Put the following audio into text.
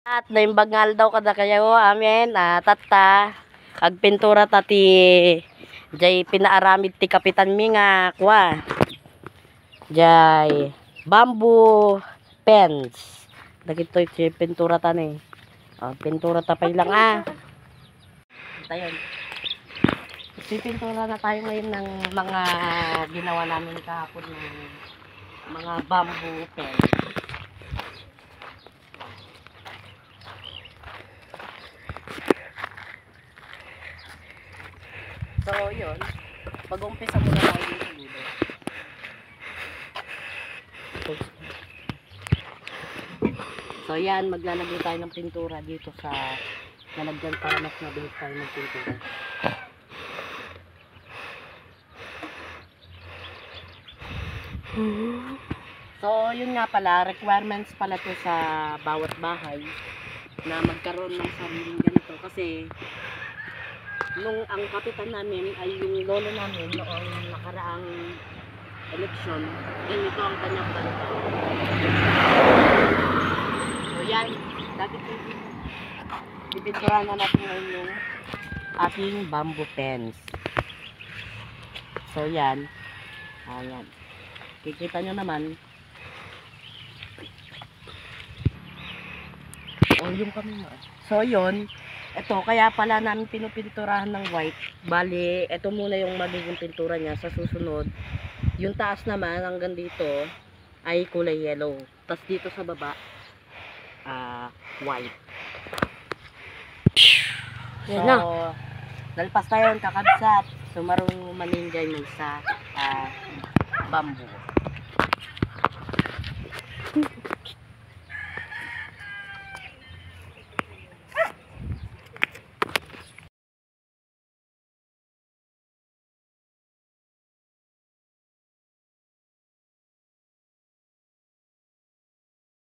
At naimbagngal daw kada kayo amin tata agpintura tati jay pinaaramid ti Kapitan Minga kwa jay bamboo pens dagito ti pintura tani pintura tapay lang tayo pipintura na tayo ngayon ng mga ginawa namin kahapon ng mga bamboo pens. So, yun. Pag-umpisa muna tayo dito dito. So, yan. Maglalagay tayo ng pintura dito sa lalagyan para mas mabilis tayo ng pintura. So, yun nga pala. Requirements pala to sa bawat bahay na magkaroon ng sariling ganito. Kasi, nung ang kapitan namin ay yung lolo namin noong nakaraang eleksyon, ito ang kanyang balita. So yan, dapat ipinturahan na natin ngayon yung ating bamboo pens. So yan, ayan. Kikita nyo naman. Yung kami mo. So yun. Ito, kaya pala namin pinupinturahan ng white. Bali, ito muna yung magiging pintura niya. Sa susunod, yung taas naman hanggang dito ay kulay yellow. Tapos dito sa baba, white. So, nalpas tayo yung kakabsat. So, marunong maninjay mo sa bamboo.